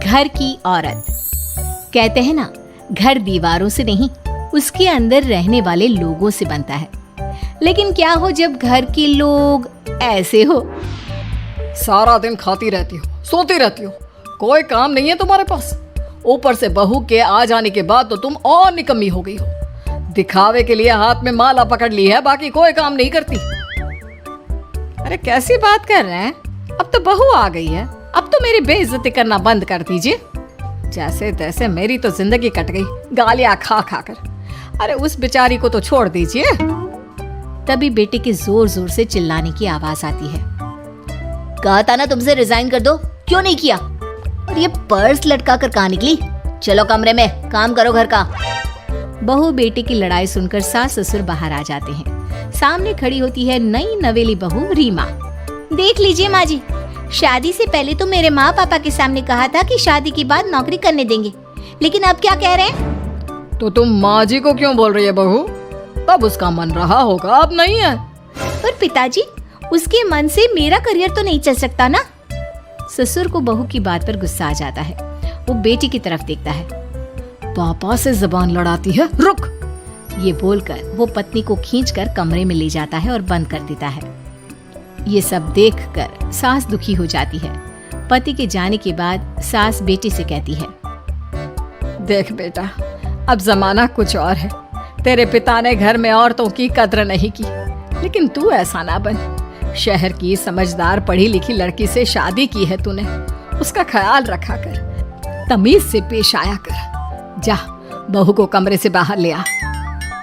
घर की औरत। कहते हैं ना, घर दीवारों से नहीं, उसके अंदर रहने वाले लोगों से बनता है। लेकिन क्या हो जब घर के लोग ऐसे हो? सारा दिन खाती रहती हो, सोती रहती हो, कोई काम नहीं है तुम्हारे पास। ऊपर से बहू के आ जाने के बाद तो तुम और निकम्मी हो गई हो। दिखावे के लिए हाथ में माला पकड़ ली है, बाकी कोई काम नहीं करती। अरे कैसी बात कर रहे हैं? अब तो बहू आ गई है, अब तो मेरी बेइज्जती करना बंद कर दीजिए। जैसे तैसे मेरी तो जिंदगी कट गई, गालियां खा खा कर। अरे उस बेचारी को तो छोड़ दीजिए। तभी बेटे के जोर जोर से चिल्लाने की आवाज आती है। कहा था ना तुमसे रिजाइन कर दो, क्यों नहीं किया? और ये पर्स लटका कर कहाँ निकली? चलो कमरे में काम करो घर का। बहू बेटे की लड़ाई सुनकर सास ससुर बाहर आ जाते हैं। सामने खड़ी होती है नई नवेली बहू रीमा। देख लीजिए माँ जी, शादी से पहले तो मेरे माँ पापा के सामने कहा था कि शादी के बाद नौकरी करने देंगे, लेकिन अब क्या कह रहे हैं? तो तुम माँ जी को क्यों बोल रही है बहू? तब उसका मन रहा होगा, अब नहीं है। पर पिताजी, उसके मन से मेरा करियर तो नहीं चल सकता ना। ससुर को बहू की बात पर गुस्सा आ जाता है। वो बेटी की तरफ देखता है। पापा से जबान लड़ाती है, रुक। ये बोलकर वो पत्नी को खींचकर कमरे में ले जाता है और बंद कर देता है। ये सब देखकर सास दुखी हो जाती है। पति के जाने के बाद सास बेटी से कहती है, देख बेटा, अब जमाना कुछ और है। तेरे पिता ने घर में औरतों की कद्र नहीं की, लेकिन तू ऐसा ना बन। शहर की समझदार पढ़ी लिखी लड़की से शादी की है तूने, उसका ख्याल रखा कर, तमीज से पेश आया कर। जा, बहू को कमरे से बाहर ले आ।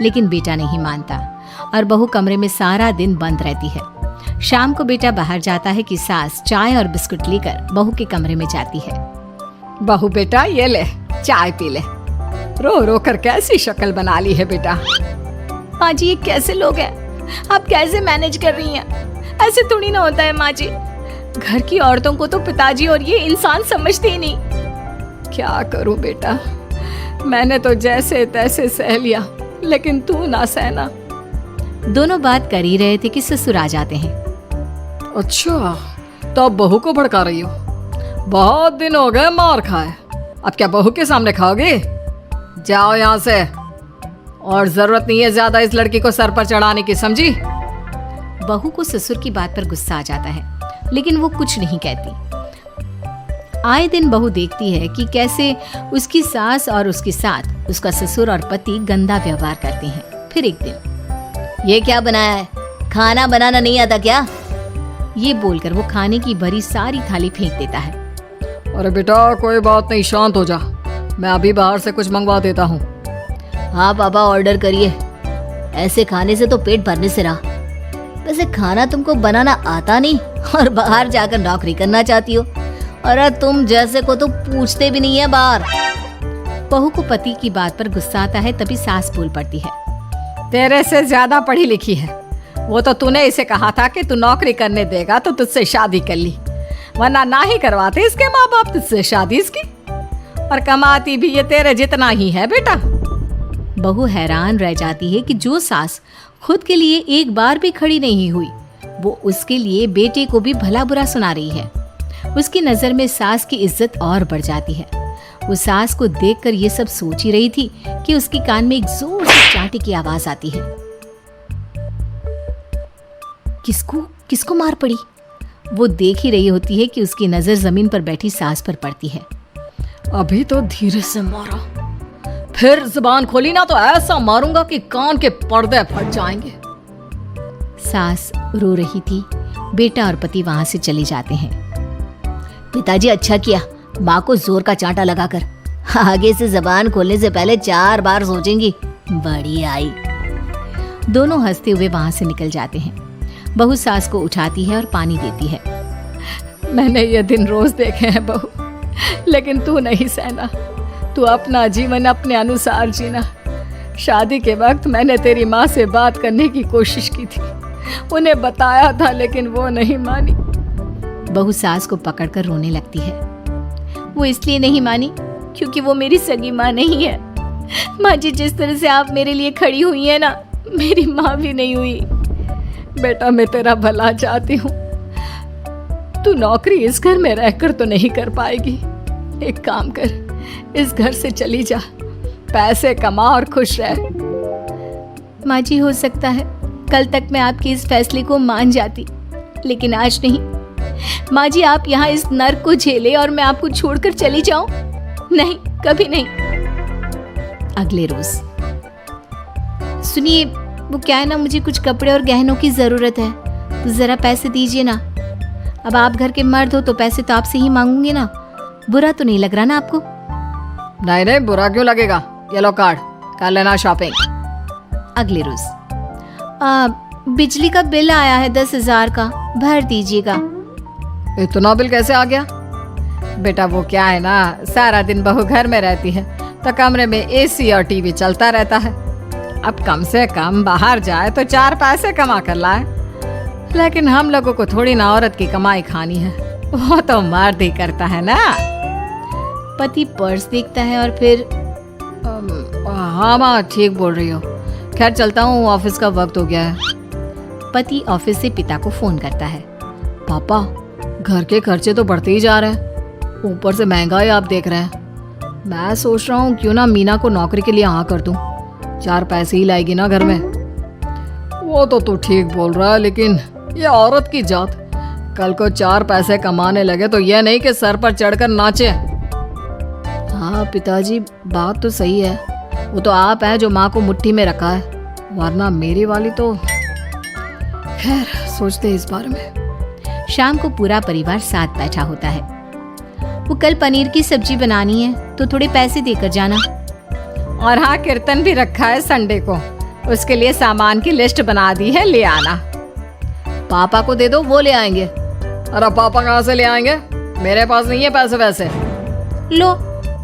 लेकिन बेटा नहीं मानता और बहू कमरे में सारा दिन बंद रहती है। शाम को बेटा बाहर जाता है कि सास चाय और बिस्कुट लेकर बहू के कमरे में जाती है। बहू बेटा ये ले, चाय पी ले। रो रो कर कैसी शक्ल बना ली है बेटा। माँ जी, ये कैसे लोग हैं? आप कैसे मैनेज कर रही हैं? ऐसे थोड़ी ना होता है माँ जी। घर की औरतों को तो पिताजी और ये इंसान समझते ही नहीं। क्या करूं बेटा, मैंने तो जैसे तैसे सह लिया, लेकिन तू ना सहना। दोनों बात कर ही रहे थे कि ससुर आ जाते हैं। अच्छा, तो अब बहू को भड़का रही हो? बहुत दिन हो गए मार खाए, अब क्या बहू के सामने खाओगे? जाओ यहाँ से, और जरूरत नहीं है ज्यादा इस लड़की को सर पर चढ़ाने की, समझी? बहू को ससुर की बात पर गुस्सा आ जाता है, लेकिन वो कुछ नहीं कहती। आए दिन बहू देखती है कि कैसे उसकी सास और उसके साथ उसका ससुर और पति गंदा व्यवहार करते हैं। फिर एक दिन, ये क्या बनाया है? खाना बनाना नहीं आता क्या? ये बोलकर वो खाने की भरी सारी थाली फेंक देता है। अरे बेटा कोई बात नहीं, शांत हो जा, मैं अभी बाहर से कुछ मंगवा देता हूँ। हाँ पापा, ऑर्डर करिए। ऐसे खाने से तो पेट भरने से रहा। वैसे खाना तुमको बनाना आता नहीं और बाहर जाकर नौकरी करना चाहती हो। अरे तुम जैसे को तो पूछते भी नहीं है बाहर। बहू को पति की बात पर गुस्सा आता है, तभी सास बोल पड़ती है। तेरे से ज्यादा पढ़ी लिखी है, वो तो तूने इसे कहा था कि तू नौकरी करने देगा तो तुझसे शादी कर ली, वरना ना ही करवाते इसके माँ बाप तुझसे शादी इसकी। और कमाती भी ये तेरे जितना ही है बेटा। बहू हैरान रह जाती है कि जो सास खुद के लिए एक बार भी खड़ी नहीं हुई, वो उसके लिए बेटे को भी भला बुरा सुना रही है। उसकी नजर में सास की इज्जत और बढ़ जाती है। वो सास को देखकर ये सब सोच ही रही थी कि उसके कान में एक जोर से चांटे की आवाज आती है। किसको मार पड़ी? वो देख ही रही होती है कि उसकी नजर जमीन पर बैठी सास पर पड़ती है। अभी तो धीरे से मारा, फिर जुबान खोली ना तो ऐसा मारूंगा कि कान के पर्दे फट जाएंगे। सास रो रही थी। बेटा और पति वहां से चले जाते हैं। पिताजी अच्छा किया माँ को जोर का चांटा लगाकर। आगे से जबान खोलने से पहले 4 बार सोचेंगी। बड़ी आई। दोनों हंसते हुए वहां से निकल जाते हैं। बहू सास को उठाती है और पानी देती है। मैंने ये दिन रोज देखे हैं बहू, लेकिन तू नहीं सहना। तू अपना जीवन अपने अनुसार जीना। शादी के वक्त मैंने तेरी माँ से बात करने की कोशिश की थी, उन्हें बताया था, लेकिन वो नहीं मानी। बहू सास को पकड़कर रोने लगती है। वो इसलिए नहीं मानी क्योंकि वो मेरी सगी माँ नहीं है। माँ जी, जिस तरह से आप मेरे लिए खड़ी हुई है ना, मेरी माँ भी नहीं हुई। बेटा मैं तेरा भला चाहती हूँ। तू नौकरी इस घर में रहकर तो नहीं कर पाएगी, एक काम कर, इस घर से चली जा, पैसे कमा और खुश रह। माँ जी, हो सकता है कल तक मैं आपके इस फैसले को मान जाती, लेकिन आज नहीं। माँ जी, आप यहाँ इस नर्क को झेले और मैं आपको छोड़कर चली जाऊं? नहीं, कभी नहीं। अगले रोज, सुनिए, वो क्या है ना, मुझे कुछ कपड़े और गहनों की जरूरत है, तो जरा पैसे दीजिए ना। अब आप घर के मर्द हो तो पैसे तो आपसे ही मांगूंगे ना। बुरा तो नहीं लग रहा ना आपको? नहीं नहीं, बुरा क्यों लगेगा। ये लो कार्ड, कर लेना शॉपिंग। अगले रोज, बिजली का बिल आया है 10,000 का, भर दीजिएगा। इतना बिल कैसे आ गया? बेटा वो क्या है ना, सारा दिन बहू घर में रहती है तो कमरे में एसी और टीवी चलता रहता है। अब कम से कम बाहर जाए तो 4 पैसे कमा कर लाए। लेकिन हम लोगों को थोड़ी ना औरत की कमाई खानी है, वो तो मर्द ही करता है ना। पति पर्स देखता है और फिर हाँ माँ, ठीक बोल रही हो। खैर चलता हूँ, ऑफिस का वक्त हो गया है। पति ऑफिस से पिता को फोन करता है। पापा, घर के खर्चे तो बढ़ते ही जा रहे हैं, ऊपर से महंगाई आप देख रहे हैं। मैं सोच रहा हूँ क्यों ना मीना को नौकरी के लिए हाँ कर दूँ, 4 पैसे ही लाएगी ना घर में। वो तो तू ठीक बोल रहा है, लेकिन ये औरत की जात, कल को 4 पैसे कमाने लगे तो यह नहीं कि सर पर चढ़कर नाचे। हाँ पिताजी, बात तो सही है। वो तो आप हैं जो माँ को मुट्ठी में रखा है, वरना मेरी वाली तो। खैर, सोचते इस बारे में। शाम को पूरा परिवार साथ बैठा होता है। वो कल पनीर की सब्जी बनानी है तो थोड़े पैसे देकर जाना। और हाँ, कीर्तन भी रखा है संडे को, उसके लिए सामान की लिस्ट बना दी है, ले आना। पापा को दे दो, वो ले आएंगे। अरे पापा कहाँ से ले आएंगे, मेरे पास नहीं है पैसे वैसे। लो,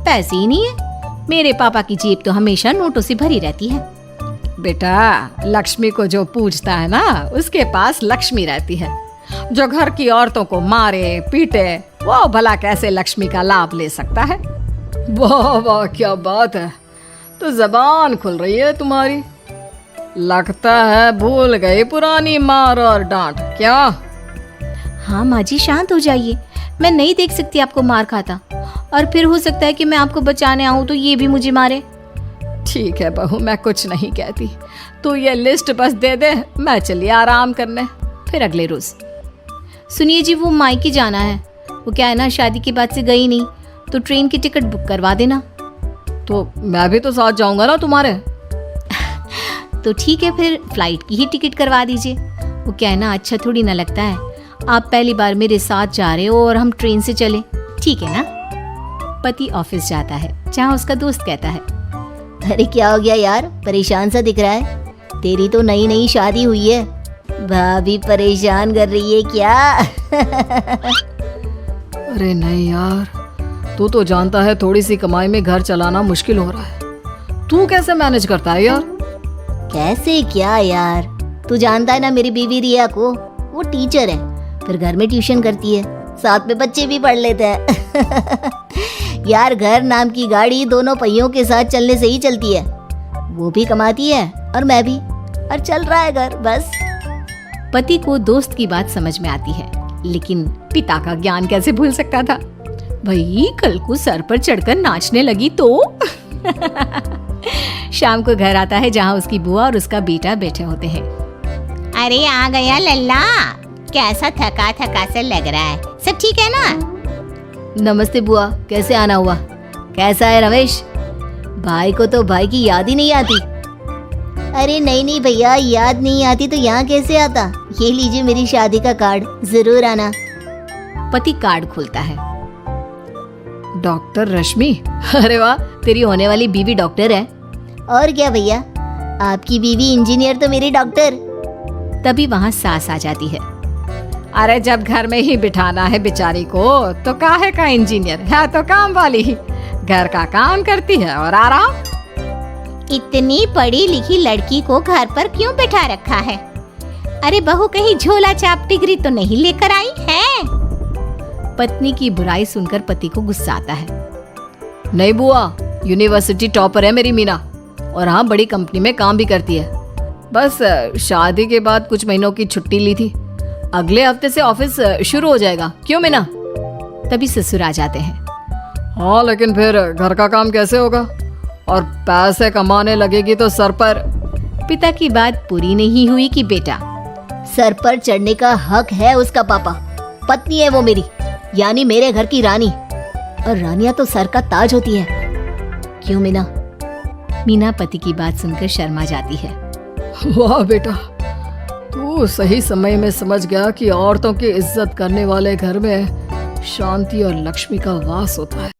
पैसे ही नहीं है? मेरे पापा की जेब तो हमेशा नोटों से भरी रहती है। बेटा, लक्ष्मी को जो पूजता है ना, उसके पास लक्ष्मी रहती है। जो घर की औरतों को मारे पीटे, वो भला कैसे लक्ष्मी का लाभ ले सकता है? वाह वाह, क्या बात है, तो जबान खुल रही है तुम्हारी। लगता है भूल गई पुरानी मार और डांट, क्या? हाँ माँ जी, शांत हो जाइए। मैं नहीं देख सकती आपको मार खाता, और फिर हो सकता है कि मैं आपको बचाने आऊं तो ये भी मुझे मारे। ठीक है बहू, मैं कुछ नहीं कहती, तू ये लिस्ट बस दे दे, मैं चलिए आराम करने। फिर अगले रोज, सुनिए जी, वो मायके जाना है। वो क्या है ना, शादी के बाद से गई नहीं, तो ट्रेन की टिकट बुक करवा देना। तो मैं भी तो साथ जाऊंगा ना तुम्हारे। तो ठीक है, फिर फ्लाइट की ही टिकट करवा दीजिए। वो क्या है ना, अच्छा थोड़ी ना लगता है आप पहली बार मेरे साथ जा रहे हो और हम ट्रेन से चले, ठीक है ना? पति ऑफिस जाता है, जहाँ उसका दोस्त कहता है, अरे क्या हो गया यार, परेशान सा दिख रहा है। तेरी तो नई नई शादी हुई है, भाभी परेशान कर रही है क्या? अरे नहीं यार, तू तो जानता है थोड़ी सी कमाई में घर चलाना मुश्किल हो रहा है। तू कैसे मैनेज करता है यार? कैसे क्या यार, तू जानता है ना मेरी बीवी रिया को, वो टीचर है, फिर घर में ट्यूशन करती है, साथ में बच्चे भी पढ़ लेते हैं। यार, घर नाम की गाड़ी दोनों पहियों के साथ चलने से ही चलती है। वो भी कमाती है और मैं भी, और चल रहा है घर बस। पति को दोस्त की बात समझ में आती है, लेकिन पिता का ज्ञान कैसे भूल सकता था? भाई, कल को सर पर चढ़कर नाचने लगी तो। शाम को घर आता है, जहाँ उसकी बुआ और उसका बेटा बैठे होते हैं। अरे आ गया लल्ला, कैसा थका थका सा लग रहा है, सब ठीक है ना? नमस्ते बुआ, कैसे आना हुआ? कैसा है रमेश? भाई को तो भाई की याद ही नहीं आती। अरे नहीं नहीं भैया, याद नहीं आती तो यहाँ कैसे आता? ये लीजिए मेरी शादी का कार्ड, जरूर आना। पति कार्ड खोलता है। डॉक्टर रश्मि, अरे वाह, तेरी होने वाली बीवी डॉक्टर है। और क्या भैया, आपकी बीवी इंजीनियर तो मेरी डॉक्टर। तभी वहाँ सास आ जाती है। अरे जब घर में ही बिठाना है बेचारी को, तो काहे का इंजीनियर है, तो काम वाली ही, घर का काम करती है और आराम। इतनी पढ़ी लिखी लड़की को घर पर क्यों बिठा रखा है? अरे बहू कहीं झोला छाप डिग्री तो नहीं लेकर आई है? पत्नी की बुराई सुनकर पति को गुस्सा आता है। नहीं बुआ, यूनिवर्सिटी टॉपर है मेरी मीना, और हाँ, बड़ी कंपनी में काम भी करती है। बस शादी के बाद कुछ महीनों की छुट्टी ली थी, अगले हफ्ते से ऑफिस शुरू हो जाएगा। क्यों मीना? तभी ससुर आ जाते हैं। हाँ, लेकिन फिर घर का काम कैसे होगा? और पैसे कमाने लगेगी तो सर पर। पिता की बात पूरी नहीं हुई कि बेटा, सर पर चढ़ने का हक है उसका पापा। पत्नी है वो मेरी, यानी मेरे घर की रानी। और रानियां तो सर का ताज होती है। क्यों मीना? मीना पति की बात सुनकर शर्मा जाती है। वाह बेटा, तू सही समय में समझ गया कि औरतों की इज्जत करने वाले घर में शांति और लक्ष्मी का वास होता है।